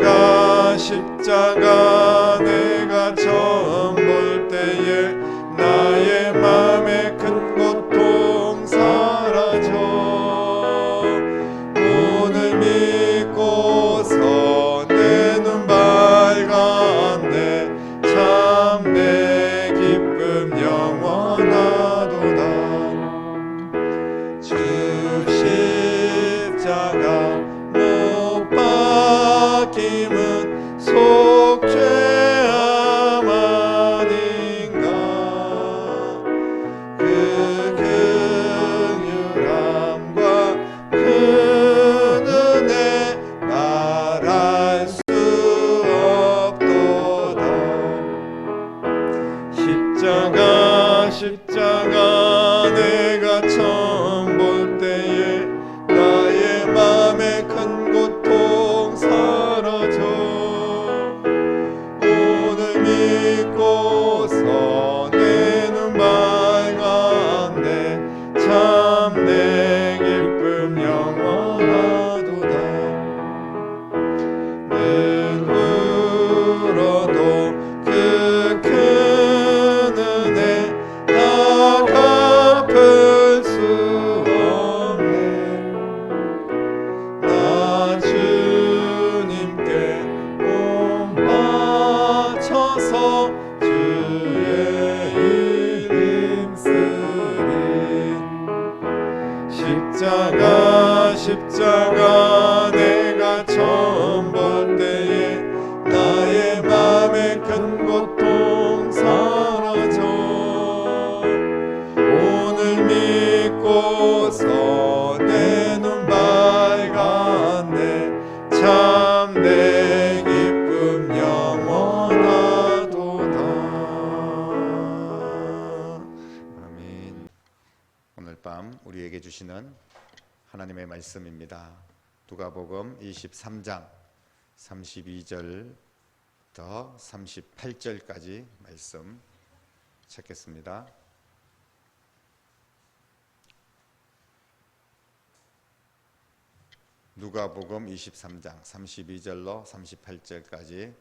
십자가 십자가 내가 처음 볼 때에 나의 맘에 큰 고통 사라져 오늘 믿고서 내 눈 밝았네 참 내 기쁨 영원하도다 주 십자가 못 박힘은 속죄함 아닌가 그 긍휼함과 그 은혜 말할 수 없도다 십자가 십자가 내가 처음 볼 때에 나의 맘에 큰 고통 사라져 오늘 믿고서 내 눈 밝았네 참 내 기쁨 영원하도다 늘 울어도 그 큰 은혜 다 갚을 수 없네 나 주님께 몸 바쳐서 주의 이름 쓰리 십자가 십자가 내가 처음 볼 때에 나의 맘에 큰 고통 사라져 오늘 믿고서 내 눈 밝았네 참 내 기쁨 영원하도다 아멘. 오늘 밤 우리에게 주시는 하나님의 말씀입니다. 누가복음 23장 32절부터 38절까지 말씀 찾겠습니다. 누가복음 23장 32절로 38절까지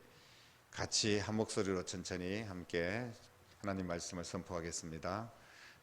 같이 한 목소리로 천천히 함께 하나님 말씀을 선포하겠습니다.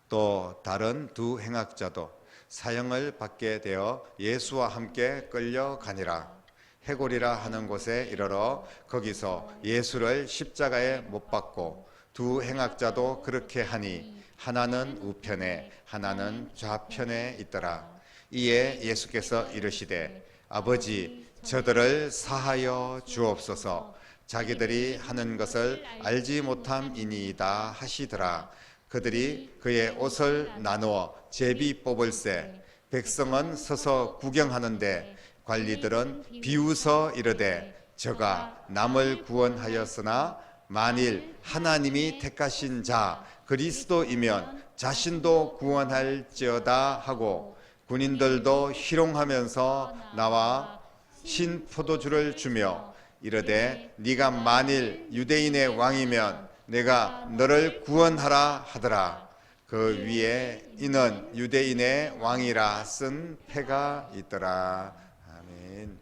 또 다른 두 행악자도 사형을 받게 되어 예수와 함께 끌려가니라. 해골이라 하는 곳에 이르러 거기서 예수를 십자가에 못 박고 두 행악자도 그렇게 하니 하나는 우편에 하나는 좌편에 있더라. 이에 예수께서 이르시되 아버지 저들을 사하여 주옵소서 자기들이 하는 것을 알지 못함이니이다 하시더라. 그들이 그의 옷을 나누어 제비 뽑을새 백성은 서서 구경하는데 관리들은 비웃어 이르되 저가 남을 구원하였으나 만일 하나님이 택하신 자 그리스도이면 자신도 구원할지어다 하고 군인들도 희롱하면서 나와 신 포도주를 주며 이르되 네가 만일 유대인의 왕이면 내가 너를 구원하라 하더라. 그 위에 이는 유대인의 왕이라 쓴 패가 있더라. 아멘.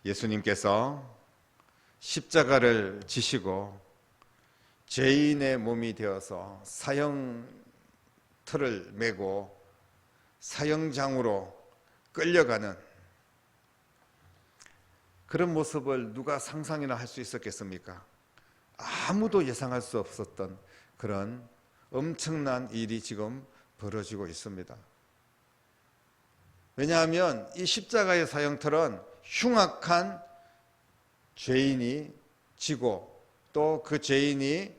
예수님께서 십자가를 지시고 죄인의 몸이 되어서 사형틀을 메고 사형장으로 끌려가는 그런 모습을 누가 상상이나 할 수 있었겠습니까? 아무도 예상할 수 없었던 그런 엄청난 일이 지금 벌어지고 있습니다. 왜냐하면 이 십자가의 사형틀은 흉악한 죄인이 지고 또 그 죄인이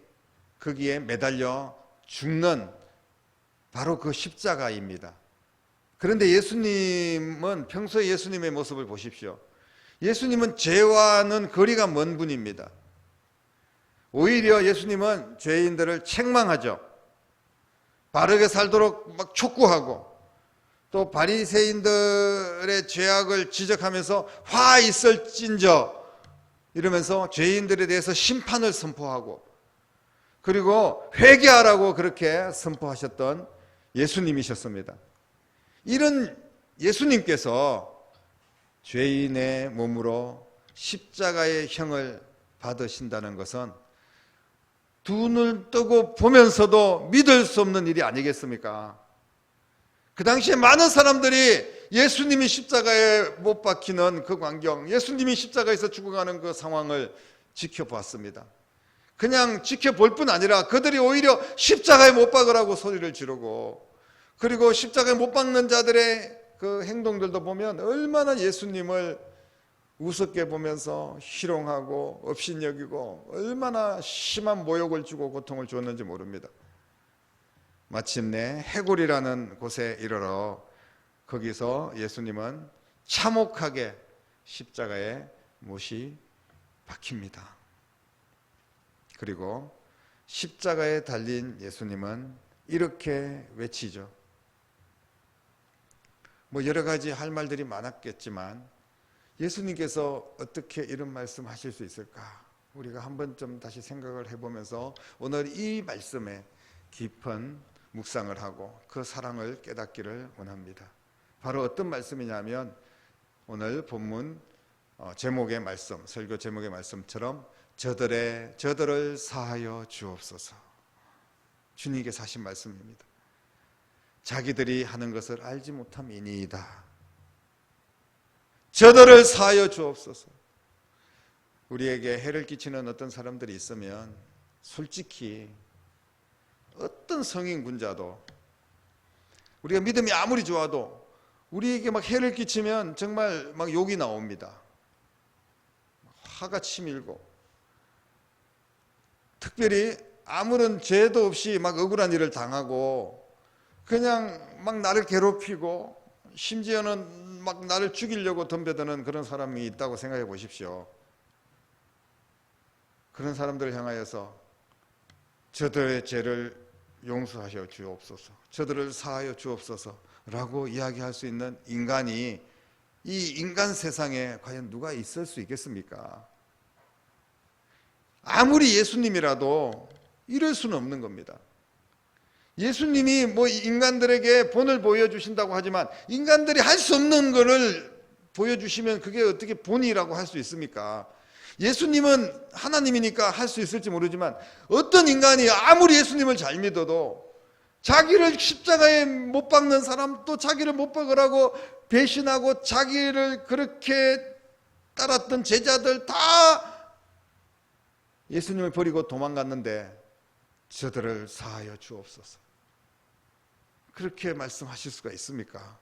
거기에 매달려 죽는 바로 그 십자가입니다. 그런데 예수님은 평소에 예수님의 모습을 보십시오. 예수님은 죄와는 거리가 먼 분입니다. 오히려 예수님은 죄인들을 책망하죠. 바르게 살도록 막 촉구하고 또 바리새인들의 죄악을 지적하면서 화 있을진저 이러면서 죄인들에 대해서 심판을 선포하고 그리고 회개하라고 그렇게 선포하셨던 예수님이셨습니다. 이런 예수님께서 죄인의 몸으로 십자가의 형을 받으신다는 것은 두 눈 뜨고 보면서도 믿을 수 없는 일이 아니겠습니까? 그 당시에 많은 사람들이 예수님이 십자가에 못 박히는 그 광경, 예수님이 십자가에서 죽어가는 그 상황을 지켜보았습니다. 그냥 지켜볼 뿐 아니라 그들이 오히려 십자가에 못 박으라고 소리를 지르고, 그리고 십자가에 못 박는 자들의 그 행동들도 보면 얼마나 예수님을 우습게 보면서 희롱하고 업신여기고 얼마나 심한 모욕을 주고 고통을 주었는지 모릅니다. 마침내 해골이라는 곳에 이르러 거기서 예수님은 참혹하게 십자가에 못이 박힙니다. 그리고 십자가에 달린 예수님은 이렇게 외치죠. 뭐 여러 가지 할 말들이 많았겠지만 예수님께서 어떻게 이런 말씀 하실 수 있을까? 우리가 한번 좀 다시 생각을 해보면서 오늘 이 말씀에 깊은 묵상을 하고 그 사랑을 깨닫기를 원합니다. 바로 어떤 말씀이냐면 오늘 본문 제목의 말씀, 설교 제목의 말씀처럼 저들을 사하여 주옵소서. 주님께서 하신 말씀입니다. 자기들이 하는 것을 알지 못함이니이다. 저들을 사하여 주옵소서. 우리에게 해를 끼치는 어떤 사람들이 있으면 솔직히 어떤 성인 군자도 우리가 믿음이 아무리 좋아도 우리에게 막 해를 끼치면 정말 막 욕이 나옵니다. 화가 치밀고, 특별히 아무런 죄도 없이 막 억울한 일을 당하고 그냥 막 나를 괴롭히고 심지어는 막 나를 죽이려고 덤벼드는 그런 사람이 있다고 생각해 보십시오. 그런 사람들을 향하여서 저들의 죄를 용서하여 주옵소서, 저들을 사하여 주옵소서 라고 이야기할 수 있는 인간이 이 인간 세상에 과연 누가 있을 수 있겠습니까? 아무리 예수님이라도 이럴 수는 없는 겁니다. 예수님이 뭐 인간들에게 본을 보여주신다고 하지만 인간들이 할 수 없는 것을 보여주시면 그게 어떻게 본이라고 할 수 있습니까? 예수님은 하나님이니까 할 수 있을지 모르지만 어떤 인간이 아무리 예수님을 잘 믿어도 자기를 십자가에 못 박는 사람, 또 자기를 못 박으라고 배신하고 자기를 그렇게 따랐던 제자들 다 예수님을 버리고 도망갔는데 저들을 사하여 주옵소서. 그렇게 말씀하실 수가 있습니까?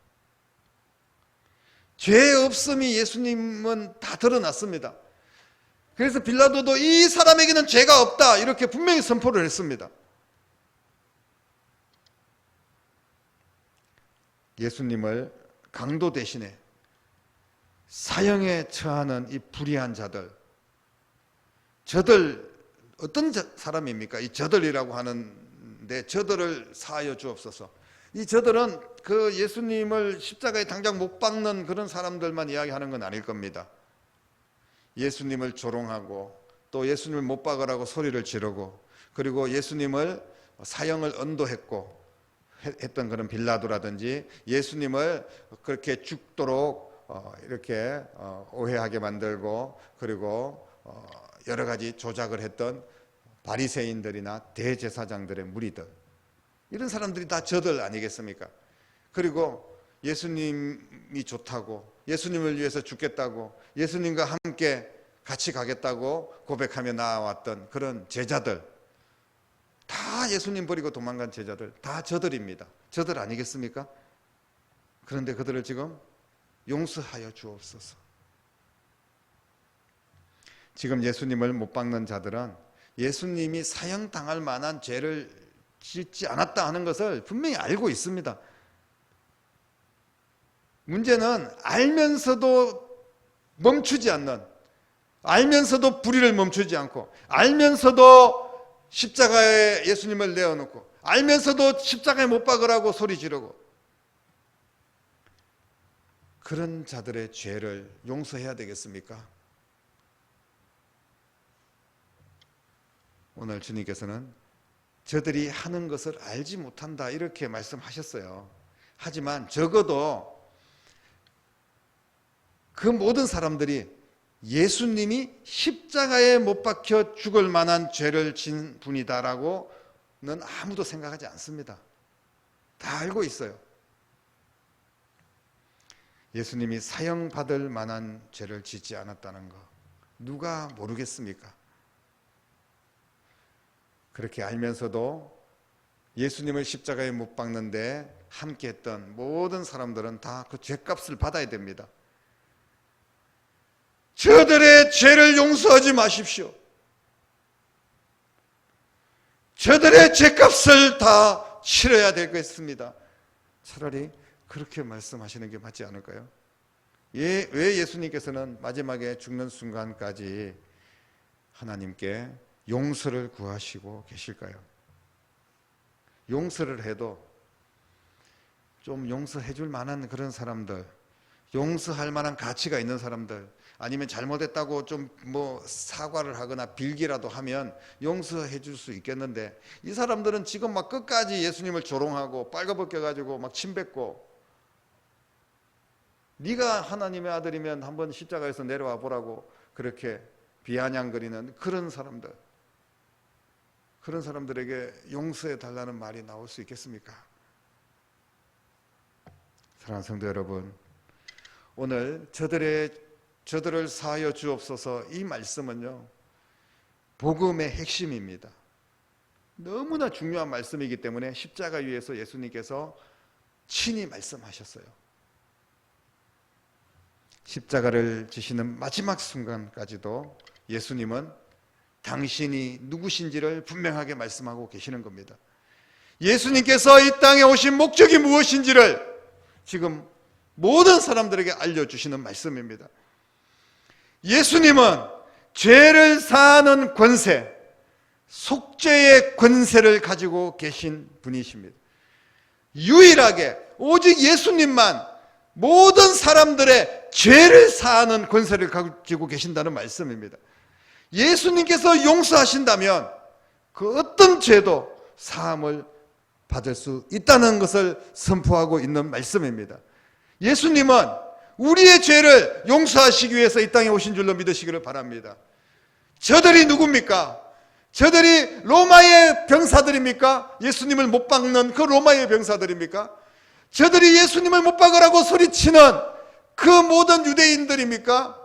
죄 없음이 예수님은 다 드러났습니다. 그래서 빌라도도 이 사람에게는 죄가 없다 이렇게 분명히 선포를 했습니다. 예수님을 강도 대신에 사형에 처하는 이 불의한 자들, 저들 어떤 사람입니까? 이 저들이라고 하는데 저들을 사하여 주옵소서. 이 저들은 그 예수님을 십자가에 당장 못 박는 그런 사람들만 이야기하는 건 아닐 겁니다. 예수님을 조롱하고 또 예수님을 못 박으라고 소리를 지르고 그리고 예수님을 사형을 언도했고 했던 그런 빌라도라든지 예수님을 그렇게 죽도록 이렇게 오해하게 만들고 그리고 여러 가지 조작을 했던 바리새인들이나 대제사장들의 무리들, 이런 사람들이 다 저들 아니겠습니까? 그리고 예수님이 좋다고, 예수님을 위해서 죽겠다고, 예수님과 함께 같이 가겠다고 고백하며 나와왔던 그런 제자들, 다 예수님 버리고 도망간 제자들, 다 저들입니다. 저들 아니겠습니까? 그런데 그들을 지금 용서하여 주옵소서. 지금 예수님을 못 박는 자들은 예수님이 사형당할 만한 죄를 짓지 않았다 하는 것을 분명히 알고 있습니다. 문제는 알면서도 멈추지 않는, 알면서도 불의를 멈추지 않고, 알면서도 십자가에 예수님을 내어놓고, 알면서도 십자가에 못 박으라고 소리 지르고, 그런 자들의 죄를 용서해야 되겠습니까? 오늘 주님께서는 저들이 하는 것을 알지 못한다 이렇게 말씀하셨어요. 하지만 적어도 그 모든 사람들이 예수님이 십자가에 못 박혀 죽을 만한 죄를 진 분이다라고는 아무도 생각하지 않습니다. 다 알고 있어요. 예수님이 사형받을 만한 죄를 짓지 않았다는 거 누가 모르겠습니까? 그렇게 알면서도 예수님을 십자가에 못 박는데 함께했던 모든 사람들은 다 그 죄값을 받아야 됩니다. 저들의 죄를 용서하지 마십시오. 저들의 죄값을 다 치러야 되겠습니다. 차라리 그렇게 말씀하시는 게 맞지 않을까요? 왜 예수님께서는 마지막에 죽는 순간까지 하나님께 용서를 구하시고 계실까요? 용서를 해도 좀 용서해 줄 만한 그런 사람들, 용서할 만한 가치가 있는 사람들, 아니면 잘못했다고 좀 사과를 하거나 빌기라도 하면 용서해 줄 수 있겠는데, 이 사람들은 지금 막 끝까지 예수님을 조롱하고 빨가벗겨 가지고 막 침뱉고, 네가 하나님의 아들이면 한번 십자가에서 내려와 보라고 그렇게 비아냥거리는 그런 사람들, 그런 사람들에게 용서해 달라는 말이 나올 수 있겠습니까? 사랑하는 성도 여러분, 오늘 저들을 사하여 주옵소서, 이 말씀은요 복음의 핵심입니다. 너무나 중요한 말씀이기 때문에 십자가 위에서 예수님께서 친히 말씀하셨어요. 십자가를 지시는 마지막 순간까지도 예수님은 당신이 누구신지를 분명하게 말씀하고 계시는 겁니다. 예수님께서 이 땅에 오신 목적이 무엇인지를 지금 모든 사람들에게 알려주시는 말씀입니다. 예수님은 죄를 사하는 권세, 속죄의 권세를 가지고 계신 분이십니다. 유일하게 오직 예수님만 모든 사람들의 죄를 사하는 권세를 가지고 계신다는 말씀입니다. 예수님께서 용서하신다면 그 어떤 죄도 사함을 받을 수 있다는 것을 선포하고 있는 말씀입니다. 예수님은 우리의 죄를 용서하시기 위해서 이 땅에 오신 줄로 믿으시기를 바랍니다. 저들이 누굽니까? 저들이 로마의 병사들입니까? 예수님을 못 박는 그 로마의 병사들입니까? 저들이 예수님을 못 박으라고 소리치는 그 모든 유대인들입니까?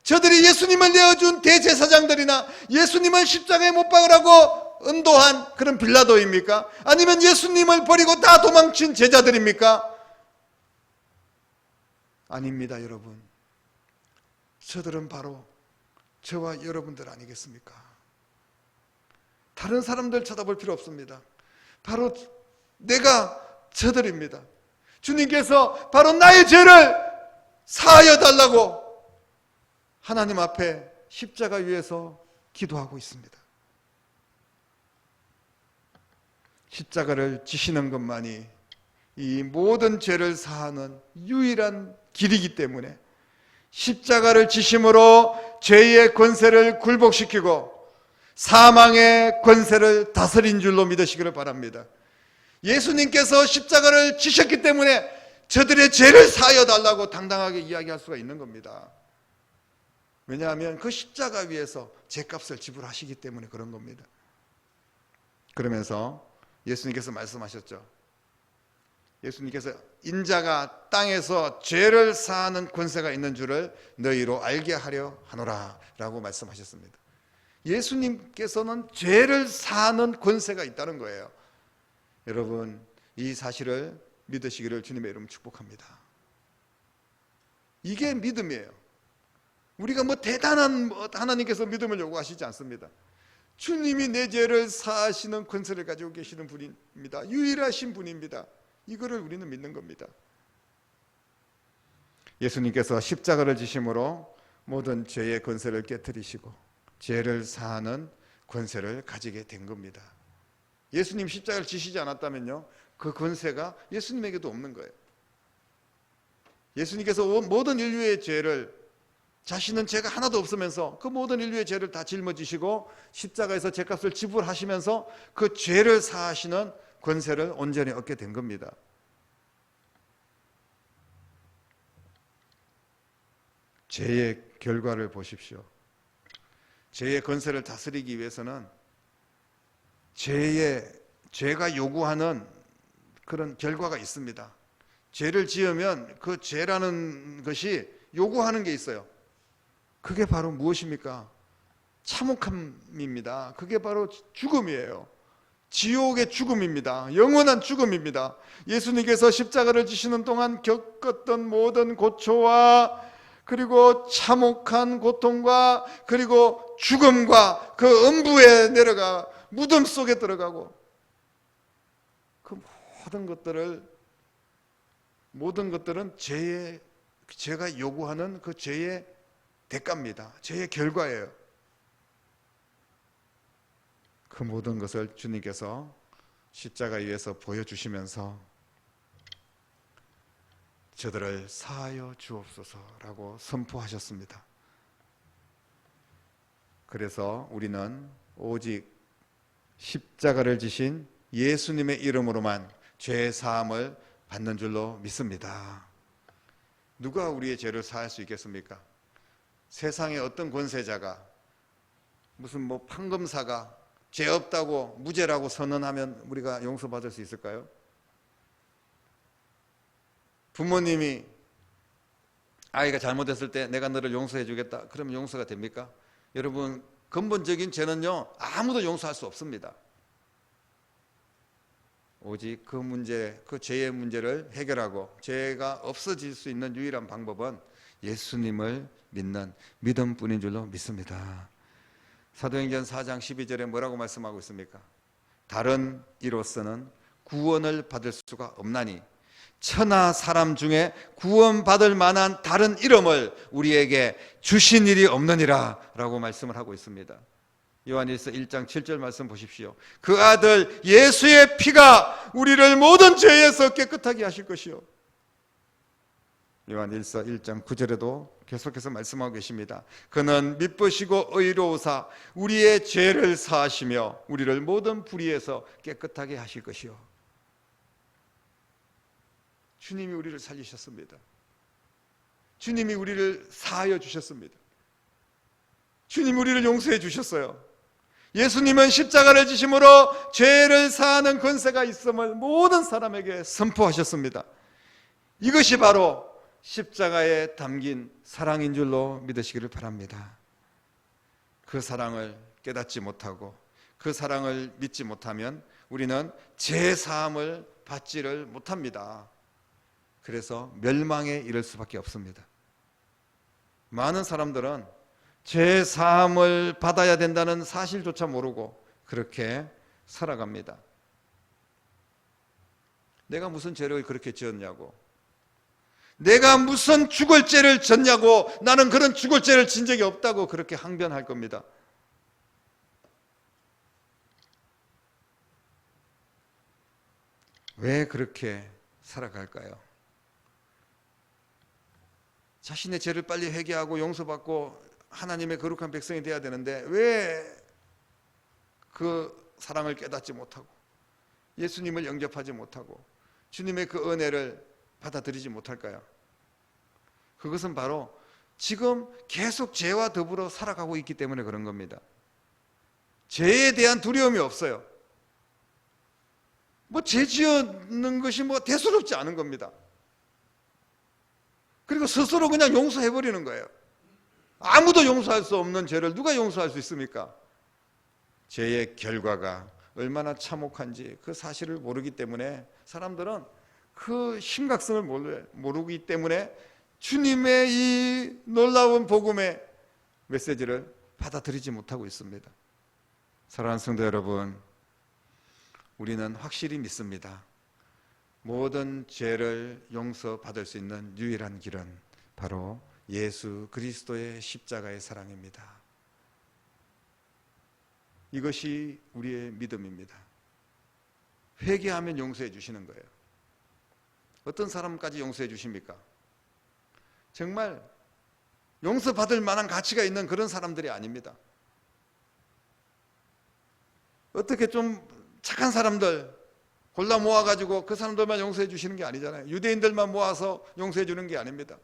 저들이 예수님을 내어준 대제사장들이나 예수님을 십자가에 못 박으라고 은도한 그런 빌라도입니까? 아니면 예수님을 버리고 다 도망친 제자들입니까? 아닙니다, 여러분. 저들은 바로 저와 여러분들 아니겠습니까? 다른 사람들 쳐다볼 필요 없습니다. 바로 내가 저들입니다. 주님께서 바로 나의 죄를 사하여 달라고 하나님 앞에 십자가 위에서 기도하고 있습니다. 십자가를 지시는 것만이 이 모든 죄를 사하는 유일한 길이기 때문에 십자가를 지심으로 죄의 권세를 굴복시키고 사망의 권세를 다스린 줄로 믿으시기를 바랍니다. 예수님께서 십자가를 지셨기 때문에 저들의 죄를 사하여 달라고 당당하게 이야기할 수가 있는 겁니다. 왜냐하면 그 십자가 위에서 죄값을 지불하시기 때문에 그런 겁니다. 그러면서 예수님께서 말씀하셨죠. 예수님께서 인자가 땅에서 죄를 사하는 권세가 있는 줄을 너희로 알게 하려 하노라 라고 말씀하셨습니다. 예수님께서는 죄를 사하는 권세가 있다는 거예요. 여러분, 이 사실을 믿으시기를 주님의 이름 축복합니다. 이게 믿음이에요. 우리가 대단한 하나님께서 믿음을 요구하시지 않습니다. 주님이 내 죄를 사하시는 권세를 가지고 계시는 분입니다. 유일하신 분입니다. 이거를 우리는 믿는 겁니다. 예수님께서 십자가를 지심으로 모든 죄의 권세를 깨뜨리시고 죄를 사하는 권세를 가지게 된 겁니다. 예수님 십자가를 지시지 않았다면요, 그 권세가 예수님에게도 없는 거예요. 예수님께서 모든 인류의 죄를, 자신은 죄가 하나도 없으면서 그 모든 인류의 죄를 다 짊어지시고 십자가에서 죄값을 지불하시면서 그 죄를 사하시는 권세를 온전히 얻게 된 겁니다. 죄의 결과를 보십시오. 죄의 권세를 다스리기 위해서는 죄가 요구하는 그런 결과가 있습니다. 죄를 지으면 그 죄라는 것이 요구하는 게 있어요. 그게 바로 무엇입니까? 참혹함입니다. 그게 바로 죽음이에요. 지옥의 죽음입니다. 영원한 죽음입니다. 예수님께서 십자가를 지시는 동안 겪었던 모든 고초와 그리고 참혹한 고통과 그리고 죽음과 그 음부에 내려가 무덤 속에 들어가고 그 모든 것들은 죄가 요구하는 그 죄의 대가입니다. 죄의 결과예요. 그 모든 것을 주님께서 십자가 위에서 보여주시면서 저들을 사하여 주옵소서라고 선포하셨습니다. 그래서 우리는 오직 십자가를 지신 예수님의 이름으로만 죄 사함을 받는 줄로 믿습니다. 누가 우리의 죄를 사할 수 있겠습니까? 세상의 어떤 권세자가 무슨 판검사가 죄 없다고 무죄라고 선언하면 우리가 용서받을 수 있을까요? 부모님이 아이가 잘못했을 때 내가 너를 용서해 주겠다. 그러면 용서가 됩니까? 여러분, 근본적인 죄는요, 아무도 용서할 수 없습니다. 오직 그 죄의 문제를 해결하고 죄가 없어질 수 있는 유일한 방법은 예수님을 믿는 믿음뿐인 줄로 믿습니다. 사도행전 4장 12절에 뭐라고 말씀하고 있습니까? 다른 이로서는 구원을 받을 수가 없나니 천하 사람 중에 구원받을 만한 다른 이름을 우리에게 주신 일이 없느니라 라고 말씀을 하고 있습니다. 요한일서 1장 7절 말씀 보십시오. 그 아들 예수의 피가 우리를 모든 죄에서 깨끗하게 하실 것이요. 요한일서 1장 9절에도 계속해서 말씀하고 계십니다. 그는 미쁘시고 의로우사 우리의 죄를 사하시며 우리를 모든 불의에서 깨끗하게 하실 것이요. 주님이 우리를 살리셨습니다. 주님이 우리를 사하여 주셨습니다. 주님이 우리를 용서해 주셨어요. 예수님은 십자가를 지심으로 죄를 사하는 권세가 있음을 모든 사람에게 선포하셨습니다. 이것이 바로 십자가에 담긴 사랑인 줄로 믿으시기를 바랍니다. 그 사랑을 깨닫지 못하고 그 사랑을 믿지 못하면 우리는 죄 사함을 받지를 못합니다. 그래서 멸망에 이를 수밖에 없습니다. 많은 사람들은 죄 사함을 받아야 된다는 사실조차 모르고 그렇게 살아갑니다. 내가 무슨 죄를 그렇게 지었냐고, 내가 무슨 죽을 죄를 졌냐고, 나는 그런 죽을 죄를 진 적이 없다고 그렇게 항변할 겁니다. 왜 그렇게 살아갈까요? 자신의 죄를 빨리 회개하고 용서받고 하나님의 거룩한 백성이 되어야 되는데 왜 그 사랑을 깨닫지 못하고 예수님을 영접하지 못하고 주님의 그 은혜를 받아들이지 못할까요? 그것은 바로 지금 계속 죄와 더불어 살아가고 있기 때문에 그런 겁니다. 죄에 대한 두려움이 없어요. 죄 지었는 것이 대수롭지 않은 겁니다. 그리고 스스로 그냥 용서해버리는 거예요. 아무도 용서할 수 없는 죄를 누가 용서할 수 있습니까? 죄의 결과가 얼마나 참혹한지 그 사실을 모르기 때문에 사람들은 그 심각성을 모르기 때문에 주님의 이 놀라운 복음의 메시지를 받아들이지 못하고 있습니다. 사랑하는 성도 여러분, 우리는 확실히 믿습니다. 모든 죄를 용서받을 수 있는 유일한 길은 바로 예수 그리스도의 십자가의 사랑입니다. 이것이 우리의 믿음입니다. 회개하면 용서해 주시는 거예요. 어떤 사람까지 용서해 주십니까? 정말 용서받을 만한 가치가 있는 그런 사람들이 아닙니다. 어떻게 좀 착한 사람들 골라 모아가지고 그 사람들만 용서해 주시는 게 아니잖아요. 유대인들만 모아서 용서해 주는 게 아닙니다.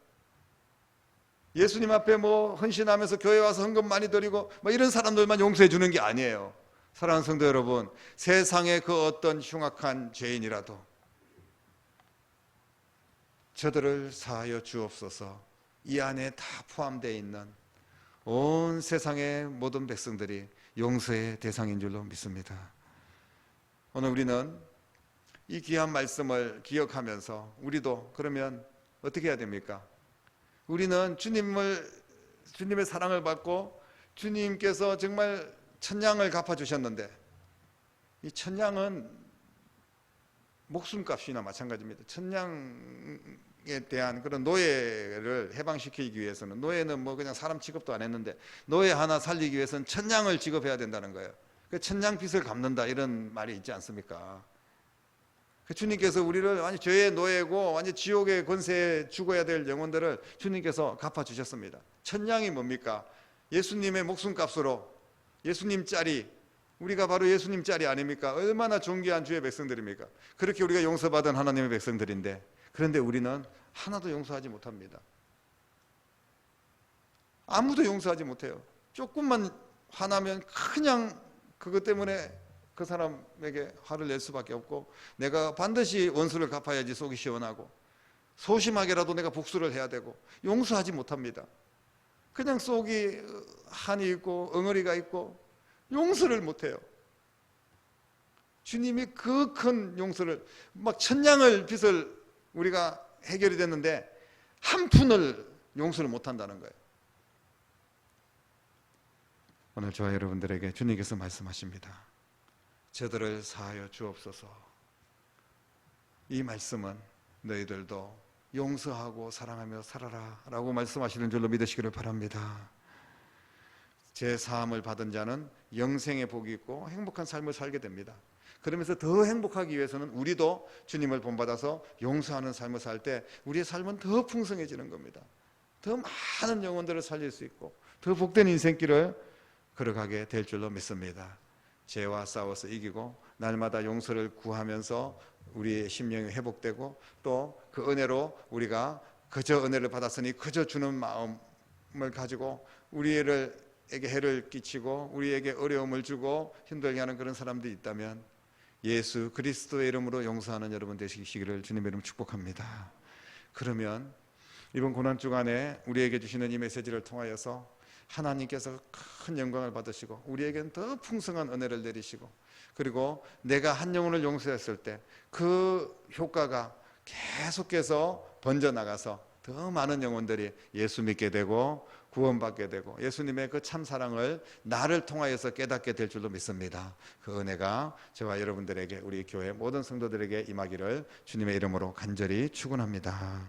예수님 앞에 뭐 헌신하면서 교회 와서 헌금 많이 드리고 뭐 이런 사람들만 용서해 주는 게 아니에요. 사랑하는 성도 여러분, 세상의 그 어떤 흉악한 죄인이라도 저들을 사하여 주옵소서. 이 안에 다 포함되어 있는 온 세상의 모든 백성들이 용서의 대상인 줄로 믿습니다. 오늘 우리는 이 귀한 말씀을 기억하면서 우리도 그러면 어떻게 해야 됩니까? 우리는 주님의 사랑을 받고 주님께서 정말 천냥을 갚아주셨는데, 이 천냥은 목숨값이나 마찬가지입니다. 천냥에 대한 그런 노예를 해방시키기 위해서는, 노예는 뭐 그냥 사람 취급도 안 했는데 노예 하나 살리기 위해서는 천냥을 지급해야 된다는 거예요. 그 천냥 빚을 갚는다 이런 말이 있지 않습니까? 주님께서 우리를 완전 죄의 노예고 완전 지옥의 권세에 죽어야 될 영혼들을 주님께서 갚아주셨습니다. 천냥이 뭡니까? 예수님의 목숨값으로, 예수님 짤이, 우리가 바로 예수님 짤이 아닙니까? 얼마나 존귀한 주의 백성들입니까? 그렇게 우리가 용서받은 하나님의 백성들인데, 그런데 우리는 하나도 용서하지 못합니다. 아무도 용서하지 못해요. 조금만 화나면 그냥 그것 때문에 그 사람에게 화를 낼 수밖에 없고, 내가 반드시 원수를 갚아야지 속이 시원하고, 소심하게라도 내가 복수를 해야 되고, 용서하지 못합니다. 그냥 속이 한이 있고 엉어리가 있고 용서를 못해요. 주님이 그 큰 용서를, 막 천냥을 빚을 우리가 해결이 됐는데 한 푼을 용서를 못한다는 거예요. 오늘 저와 여러분들에게 주님께서 말씀하십니다. 저들을 사하여 주옵소서. 이 말씀은 너희들도 용서하고 사랑하며 살아라 라고 말씀하시는 줄로 믿으시기를 바랍니다. 제 사함을 받은 자는 영생의 복이 있고 행복한 삶을 살게 됩니다. 그러면서 더 행복하기 위해서는 우리도 주님을 본받아서 용서하는 삶을 살 때 우리의 삶은 더 풍성해지는 겁니다. 더 많은 영혼들을 살릴 수 있고 더 복된 인생길을 걸어가게 될 줄로 믿습니다. 죄와 싸워서 이기고 날마다 용서를 구하면서 우리의 심령이 회복되고, 또 그 은혜로 우리가 그저 은혜를 받았으니 그저 주는 마음을 가지고 우리에게 해를 끼치고 우리에게 어려움을 주고 힘들게 하는 그런 사람들이 있다면 예수 그리스도의 이름으로 용서하는 여러분 되시기를 주님의 이름으로 축복합니다. 그러면 이번 고난주간에 우리에게 주시는 이 메시지를 통하여서 하나님께서 큰 영광을 받으시고 우리에게는 더 풍성한 은혜를 내리시고, 그리고 내가 한 영혼을 용서했을 때 그 효과가 계속해서 번져나가서 더 많은 영혼들이 예수 믿게 되고 구원받게 되고 예수님의 그 참사랑을 나를 통하여서 깨닫게 될 줄로 믿습니다. 그 은혜가 저와 여러분들에게, 우리 교회 모든 성도들에게 임하기를 주님의 이름으로 간절히 축원합니다.